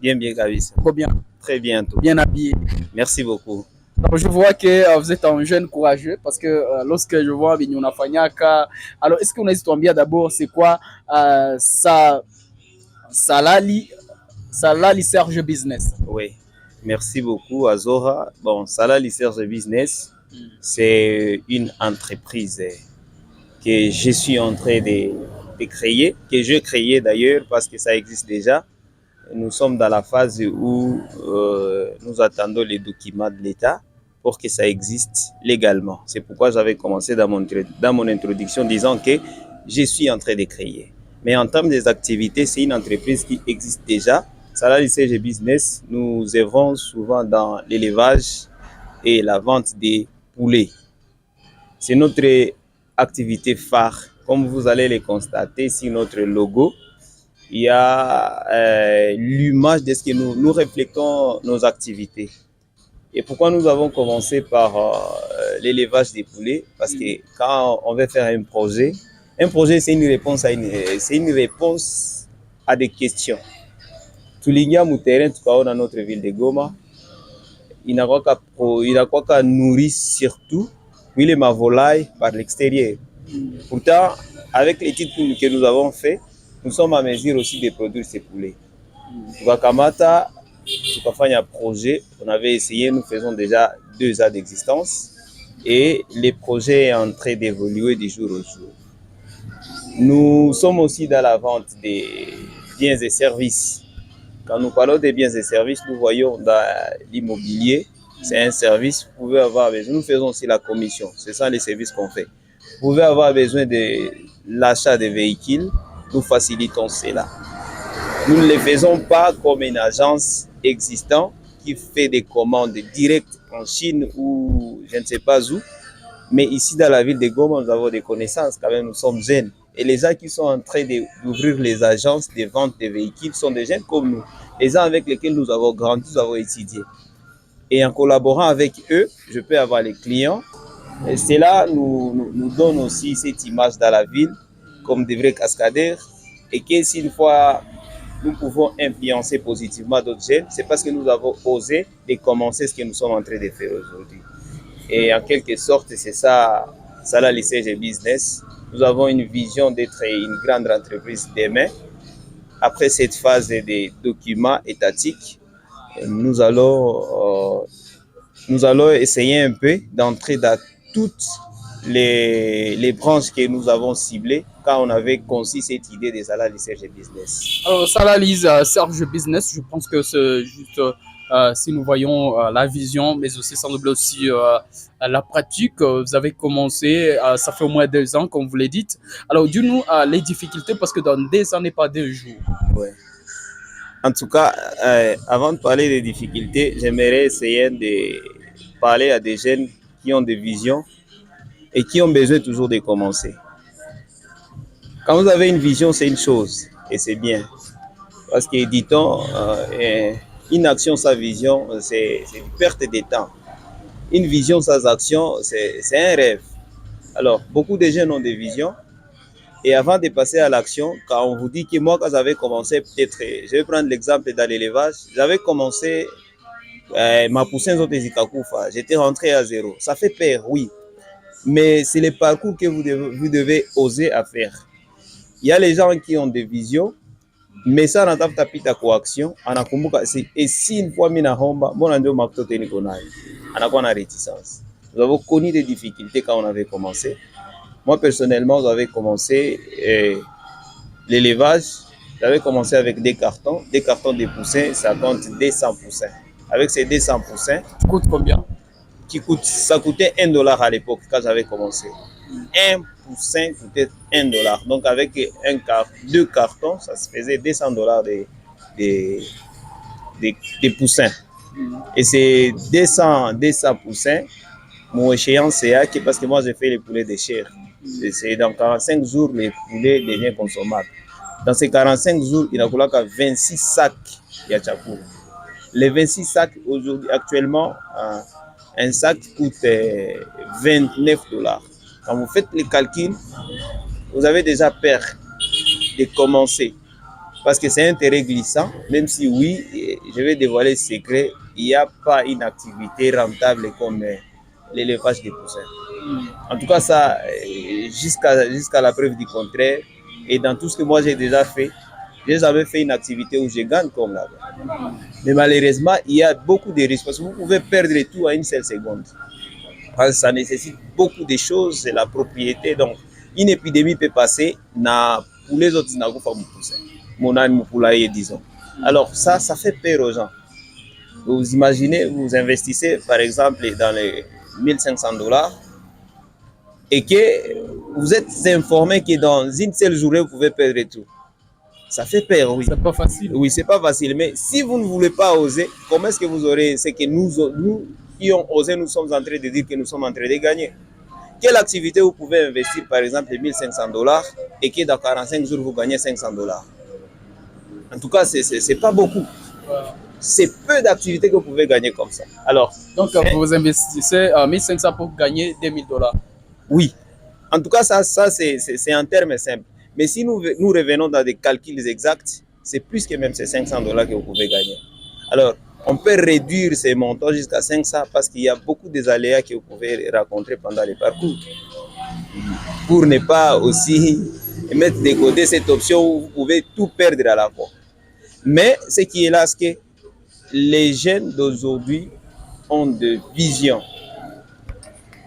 Bien, bien, Gavis. Trop bien, Très bientôt. bien habillé. Merci beaucoup. Donc, je vois que vous êtes un jeune courageux parce que lorsque je vois Binyuna Fanyaka, alors est-ce qu'on hésite bien d'abord, c'est quoi ça, Salali, Salali Serge Business? Oui, merci beaucoup, Azora. Bon, Salah Research Business, c'est une entreprise que je suis en train de créer, que je créais d'ailleurs parce que ça existe déjà. Nous sommes dans la phase où nous attendons les documents de l'État pour que ça existe légalement. C'est pourquoi j'avais commencé dans mon introduction disant que je suis en train de créer. Mais en termes des activités, c'est une entreprise qui existe déjà. Salari CG Business, nous œuvrons souvent dans l'élevage et la vente des poulets. C'est notre activité phare. Comme vous allez le constater sur notre logo, il y a l'image de ce que nous reflétons nos activités. Et pourquoi nous avons commencé par l'élevage des poulets? Parce que quand on veut faire un projet c'est une réponse à des questions. Tulingia Mouterrain, dans notre ville de Goma, il n'a quoi qu'à nourrir surtout huile ma volaille par l'extérieur. Pourtant, avec les titres que nous avons fait, nous sommes à mesure aussi de produire ces poulets. Tukakamata, tukafanya projet, on avait essayé, nous faisons déjà 2 ans d'existence et le projet est en train d'évoluer de jour au jour. Nous sommes aussi dans la vente des biens et services. Quand nous parlons des biens et services, nous voyons dans l'immobilier, c'est un service, vous pouvez avoir besoin, nous faisons aussi la commission, c'est ça les services qu'on fait. Vous pouvez avoir besoin de l'achat de véhicules, nous facilitons cela. Nous ne le faisons pas comme une agence existante qui fait des commandes directes en Chine ou je ne sais pas où, mais ici dans la ville de Goma, nous avons des connaissances, quand même nous sommes jeunes. Et les gens qui sont en train d'ouvrir les agences de vente de véhicules sont des jeunes comme nous. Les gens avec lesquels nous avons grandi, nous avons étudié. Et en collaborant avec eux, je peux avoir les clients. Et cela nous donne aussi cette image dans la ville comme des vrais cascadeurs. Et que si une fois nous pouvons influencer positivement d'autres jeunes, c'est parce que nous avons osé de commencer ce que nous sommes en train de faire aujourd'hui. Et en quelque sorte, c'est ça, Salah Research Business. Nous avons une vision d'être une grande entreprise demain. Après cette phase des documents étatiques, nous allons essayer un peu d'entrer dans toutes les branches que nous avons ciblées quand on avait conçu cette idée de Salah Research Business. Alors, Salali Serge Business, je pense que c'est juste si nous voyons la vision, mais aussi semble aussi la pratique. Vous avez commencé, ça fait au moins 2 ans, comme vous l'avez dit. Alors, dis-nous les difficultés, parce que dans 2 ans n'est pas 2 jours. Ouais. En tout cas, avant de parler des difficultés, j'aimerais essayer de parler à des jeunes qui ont des visions et qui ont besoin toujours de commencer. Quand vous avez une vision, c'est une chose et c'est bien. Parce que, dit-on, une action sans vision, c'est une perte de temps. Une vision sans action, c'est un rêve. Alors, beaucoup de jeunes ont des visions. Et avant de passer à l'action, quand on vous dit que moi, quand j'avais commencé, peut-être, je vais prendre l'exemple dans l'élevage, j'avais commencé ma poussin Zotezikakufa, j'étais rentré à 0. Ça fait peur, oui. Mais c'est le parcours que vous devez oser à faire. Il y a les gens qui ont des visions, mais ça n'a pas tapé ta coaction. Et si une fois mina homba, bon andio maktote ni konai, anakuwa na réticence. Nous avons connu des difficultés quand on avait commencé. Moi, personnellement, j'avais commencé l'élevage. J'avais commencé avec des cartons de poussins, ça compte 200 poussins. Avec ces 200 poussins, Ça coûte combien? Ça coûtait $1 à l'époque quand j'avais commencé. Un poussin coûtait $1. Donc, avec 2 cartons, ça se faisait $200 des poussins. Et c'est 200 poussins. Mon échéance, c'est parce que moi, j'ai fait les poulets de chair. C'est dans 45 jours, les poulets deviennent consommables. Dans ces 45 jours, il n'y a qu'à 26 sacs Yachakou. Les 26 sacs, aujourd'hui, actuellement, un sac coûte $29. Quand vous faites les calculs, vous avez déjà peur de commencer. parce que c'est un terrain glissant, même si oui, je vais dévoiler ce secret, il n'y a pas une activité rentable comme l'élevage des poussins. En tout cas, ça, jusqu'à la preuve du contraire, et dans tout ce que moi j'ai déjà fait, j'ai jamais fait une activité où je gagne comme là-bas. Mais malheureusement, il y a beaucoup de risques, parce que vous pouvez perdre tout à une seule seconde. Parce que ça nécessite beaucoup de choses, c'est la propriété. Donc, une épidémie peut passer, pour les autres, n'a pas poussin. Mon âne, mon poulailler, disons. Alors, ça fait peur aux gens. Vous imaginez, vous investissez, par exemple, dans les $1 500 et que vous êtes informé que dans une seule journée, vous pouvez perdre tout. Ça fait peur, oui. C'est pas facile. Oui, c'est pas facile. Mais si vous ne voulez pas oser, comment est-ce que vous aurez ce que nous qui ont osé, nous sommes en train de dire que nous sommes en train de gagner? Quelle activité vous pouvez investir, par exemple, $1 500 et que dans 45 jours, vous gagnez $500? En tout cas, c'est pas beaucoup. C'est peu d'activités que vous pouvez gagner comme ça. Alors, donc, vous investissez 1500 pour gagner $2000. Oui. En tout cas, ça c'est en termes simples. Mais si nous revenons dans des calculs exacts, c'est plus que même ces $500 que vous pouvez gagner. Alors, on peut réduire ces montants jusqu'à 500 parce qu'il y a beaucoup des aléas que vous pouvez rencontrer pendant le parcours. Pour ne pas aussi mettre de côté cette option où vous pouvez tout perdre à la fois. Mais ce qui est là, c'est que les jeunes d'aujourd'hui ont de visions,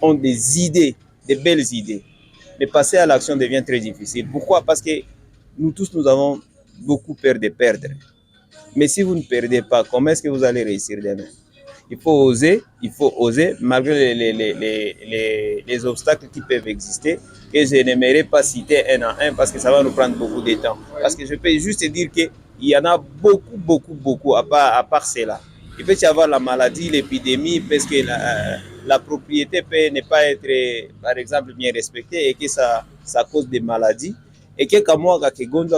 ont des idées, des belles idées. Mais passer à l'action devient très difficile. Pourquoi? Parce que nous tous, nous avons beaucoup peur de perdre. Mais si vous ne perdez pas, comment est-ce que vous allez réussir demain? Il faut oser, malgré les obstacles qui peuvent exister. Et je n'aimerais pas citer un à un parce que ça va nous prendre beaucoup de temps. Parce que je peux juste dire qu'il y en a beaucoup, à part cela. Il peut y avoir la maladie, l'épidémie, parce que la propriété peut ne pas être, par exemple, bien respectée et que ça cause des maladies. Et que quand moi, quand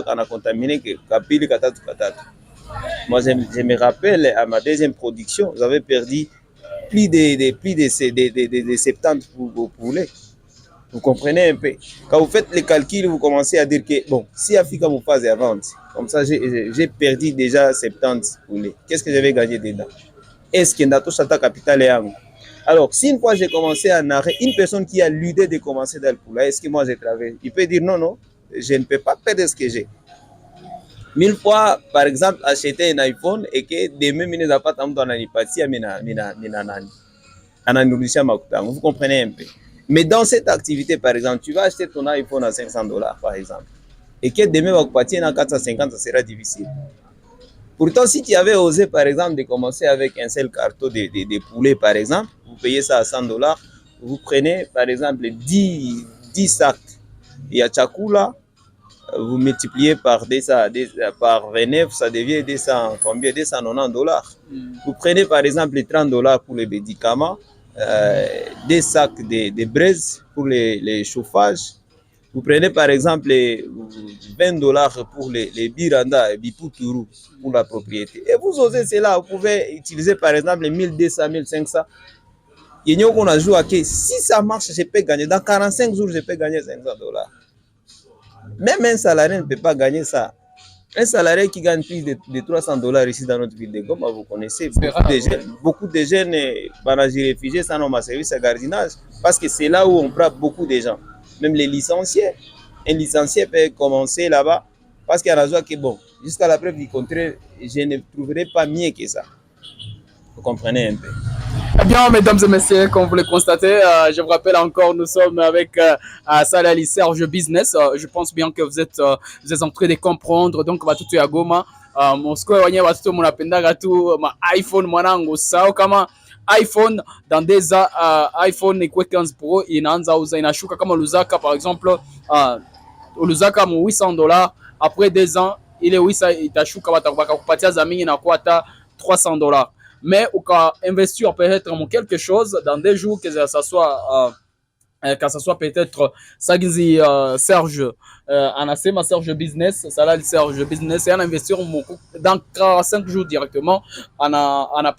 on a contaminé, moi, je me rappelle, à ma deuxième production, j'avais perdu plus de 70 poulets. Vous comprenez un peu? Quand vous faites les calculs, vous commencez à dire que, bon, si Africa vous passe à vente, comme ça, j'ai perdu déjà 70 poulets. Qu'est-ce que j'avais gagné dedans? Est-ce que Nato Chata Capital est en? Alors, si une fois j'ai commencé à narrer, une personne qui a l'idée de commencer dans le poulailler, est-ce que moi j'ai travaillé? Il peut dire non, je ne peux pas perdre ce que j'ai. 1000 fois, par exemple, acheter un iPhone et que demain, je n'ai pas tant d'anipathie, vous comprenez un peu. Mais dans cette activité, par exemple, tu vas acheter ton iPhone à $500, par exemple, et que demain, va partir à 450, ça sera difficile. Pourtant, si tu avais osé, par exemple, de commencer avec un seul carton de poulet, par exemple, vous payez ça à $100, vous prenez, par exemple, 10 sacs. Et à Chakula, vous multipliez par 29, ça devient 290 $. Vous prenez par exemple les $30 pour les médicaments, des sacs de braise pour les chauffages. Vous prenez par exemple $20 pour les biranda et biputuru pour la propriété. Et vous osez cela, vous pouvez utiliser par exemple 1200, 1500. Et nous on a joué à que si ça marche, je peux gagner. Dans 45 jours, je peux gagner $500. Même un salarié ne peut pas gagner ça. Un salarié qui gagne plus de $300 ici dans notre ville de Goma, vous connaissez, beaucoup de jeunes réfugiés sans nom à service à gardiennage, parce que c'est là où on prend beaucoup de gens. Même les licenciés. Un licencié peut commencer là-bas, parce qu'il y a raison que bon, jusqu'à la preuve du contraire, je ne trouverai pas mieux que ça. Vous comprenez un peu. Eh bien, mesdames et messieurs, comme vous le constatez, je vous rappelle encore, nous sommes avec Salali Serge Business. Je pense bien que vous êtes en train de comprendre. Donc, Batutu ya Goma, Moscow, Wanya Batutu, mon appendage, tout, ma iPhone, mwanango, sao, kama iPhone, dans des iPhone et 15 Pro, inaanza inashuka kama Lusaka, par exemple, Lusaka, $800. Après 2 ans, il est 800, itashuka, batakupatia zamini na kuata $300. Mais ou qu'à investir peut-être en quelque chose dans des jours que ça soit que ce soit peut-être Sagizi Serge Anasema Serge Business, ça là Serge Business, et un investir dans 45 jours directement, on a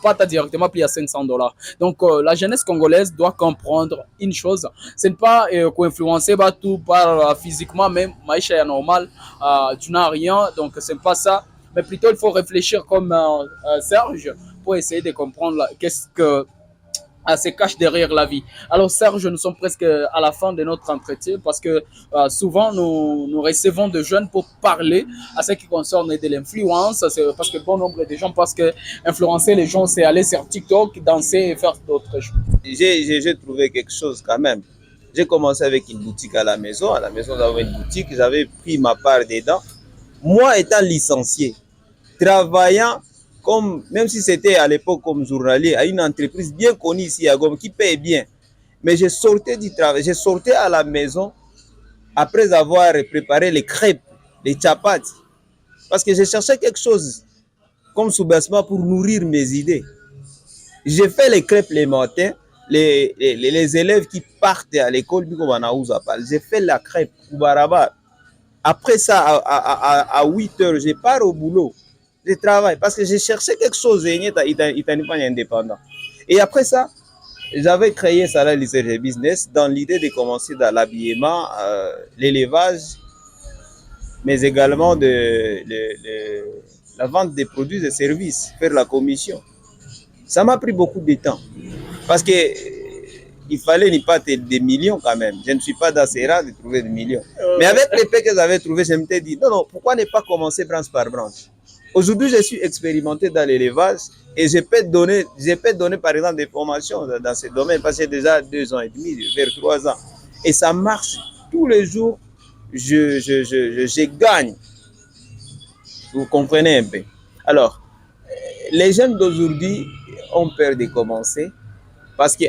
pas directement pris à $500. Donc la jeunesse congolaise doit comprendre une chose, c'est ne pas co-influencer tout par physiquement, même Maïcha est normal, tu n'as rien, donc c'est pas ça, mais plutôt il faut réfléchir comme Serge pour essayer de comprendre qu'est-ce que se cache derrière la vie. Alors Serge, nous sommes presque à la fin de notre entretien parce que souvent nous recevons des jeunes pour parler à ce qui concerne de l'influence. Parce que bon nombre de gens pensent que influencer les gens, c'est aller sur TikTok, danser et faire d'autres choses. J'ai trouvé quelque chose quand même. J'ai commencé avec une boutique à la maison. À la maison, j'avais une boutique. J'avais pris ma part dedans. Moi, étant licencié, travaillant comme, même si c'était à l'époque comme journalier, à une entreprise bien connue ici à Goma, qui paye bien. Mais je sortais du travail, je sortais à la maison après avoir préparé les crêpes, les chapatis, parce que je cherchais quelque chose comme soubassement pour nourrir mes idées. J'ai fait les crêpes les matins, les élèves qui partent à l'école, j'ai fait la crêpe, après ça, à 8 heures, je pars au boulot. Je travaille parce que je cherchais quelque chose indépendant. Et après ça, j'avais créé Salah Lycée Business dans l'idée de commencer dans l'habillement, l'élevage, mais également la vente des produits et services, faire la commission. Ça m'a pris beaucoup de temps parce que il fallait n'y pas des millions quand même. Je ne suis pas dans ces rangs de trouver des millions. Mais avec les paix que j'avais trouvé, je me suis dit, non, pourquoi ne pas commencer branche par branche? Aujourd'hui, je suis expérimenté dans l'élevage et je peux donner par exemple des formations dans ce domaine parce que j'ai déjà 2 ans et demi, vers 3 ans. Et ça marche tous les jours, je gagne. Vous comprenez un peu. Alors, les jeunes d'aujourd'hui ont peur de commencer parce que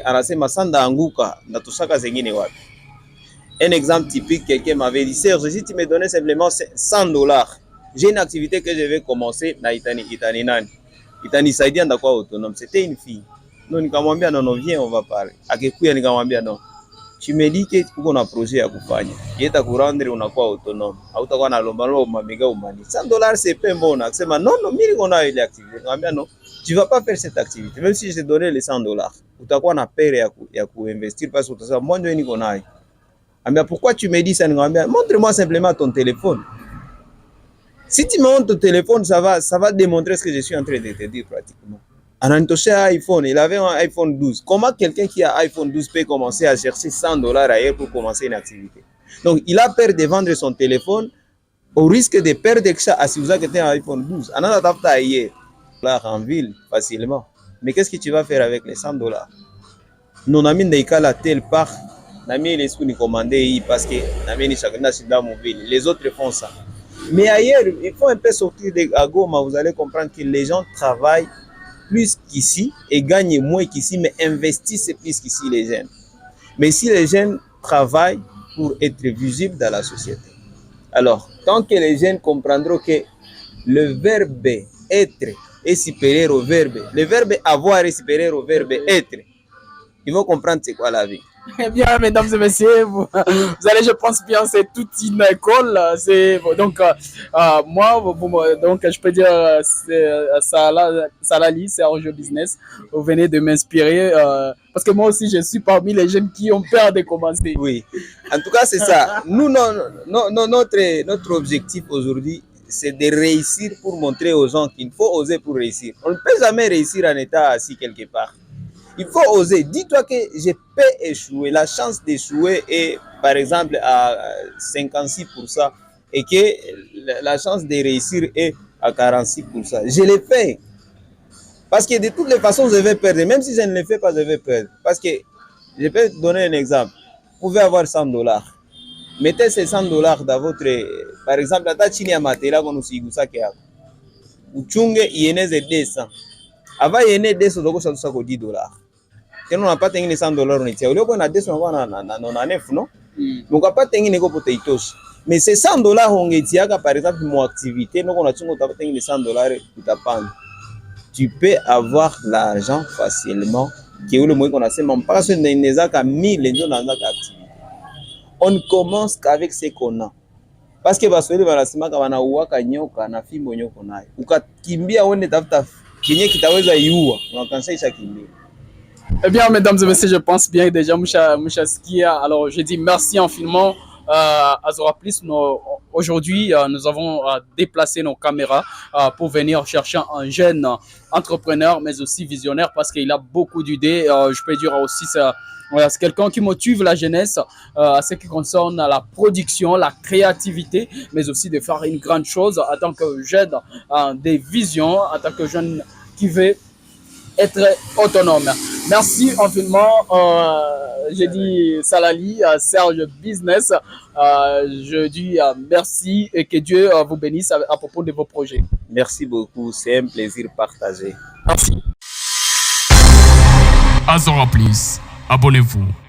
un exemple typique, quelqu'un m'avait dit, Serge, si tu me donnais simplement $100, j'ai une activité que je vais commencer na Itani Saidi ndakuwa autonome. C'était une fille. Non, nikamwambia non, viens, on va parler. Akikuya nikamwambia non. Tu me dis que uko na projet ya kufanya. Yeta kurandre unakuwa autonome. Hautakuwa na lomba lomba mega umani. $100 c'est pas bon. Akisema non, mimi niko na ile activité. Nikamwambia non, tu vas pas faire cette activité. Même si je te donnais les $100, utakuwa na pere ya kuinvestir parce que utasema moi ndio niko nayo. Mais pourquoi tu me dis ça? Montre-moi simplement ton téléphone. Si tu me montres ton téléphone, ça va démontrer ce que je suis en train de te dire pratiquement. Anantoché a iPhone, il avait un iPhone 12. Comment quelqu'un qui a iPhone 12 peut commencer à chercher $100 ailleurs pour commencer une activité? Donc, il a peur de vendre son téléphone au risque de perdre ça à si vous avez un iPhone 12. On a tapé ailleurs, en ville, facilement. Mais qu'est-ce que tu vas faire avec les $100? Non, ami n'est la telle part. Nami les sous ni commandé parce que nami ni chacun dans mobile. Les autres font ça. Mais ailleurs, il faut un peu sortir de Goma. Vous allez comprendre que les gens travaillent plus qu'ici et gagnent moins qu'ici, mais investissent plus qu'ici les jeunes. Mais si les jeunes travaillent pour être visibles dans la société, alors tant que les jeunes comprendront que le verbe être est supérieur au verbe, le verbe avoir est supérieur au verbe être, ils vont comprendre c'est quoi la vie. Eh bien, mesdames et messieurs, vous allez, je pense bien, c'est toute une école. Donc, moi, donc, je peux dire, Salali, c'est un jeu business. Vous venez de m'inspirer parce que moi aussi, je suis parmi les jeunes qui ont peur de commencer. Oui, en tout cas, c'est ça. Nous, notre objectif aujourd'hui, c'est de réussir pour montrer aux gens qu'il faut oser pour réussir. On ne peut jamais réussir en état assis quelque part. Il faut oser. Dis-toi que je peux échouer. La chance d'échouer est, par exemple, à 56% et que la chance de réussir est à 46%. Je l'ai fait. Parce que de toutes les façons, je vais perdre. Même si je ne le fais pas, je vais perdre. Parce que, je peux te donner un exemple. Vous pouvez avoir $100. Mettez ces $100 dans votre, par exemple, la chini ya matela kono sigusake yako. Uchunge ieneze 200. Ava yene 200 doko shatusa ko $10. Tena unapata ingine $100 unitia. Ulio na 200 unakuwa na 9, no? Ukapata ingine ko pote itoshi. Mais ces $100 ongetiaka par exemple mon activité, donc on a chungo utapata ingine $100 utapanda. Tu peux avoir l'argent facilement keule moi qu'on a sema mpaka so nezaka 1000 ndio naanzaka activité. On ne commence qu'avec ce qu'on a. Parce que baswahili wanasemaka wanauaka nyoka na fimbo nyoko nayo. Ukakimbia uende tafuta kenye kitaweza iua, unakansha kimbia. Eh bien, mesdames et messieurs, je pense bien déjà Moucha Skia. Alors, je dis merci infiniment à Zora Plus. Aujourd'hui, nous avons déplacé nos caméras pour venir chercher un jeune entrepreneur, mais aussi visionnaire, parce qu'il a beaucoup d'idées. Je peux dire aussi ça. C'est quelqu'un qui motive la jeunesse à ce qui concerne la production, la créativité, mais aussi de faire une grande chose en tant que jeune, des visions, en tant que jeune qui veut être autonome. Merci infiniment. Je dis Salali, Serge Business. Je dis merci et que Dieu vous bénisse à propos de vos projets. Merci beaucoup, c'est un plaisir partagé. Merci. Azora Plus, abonnez-vous.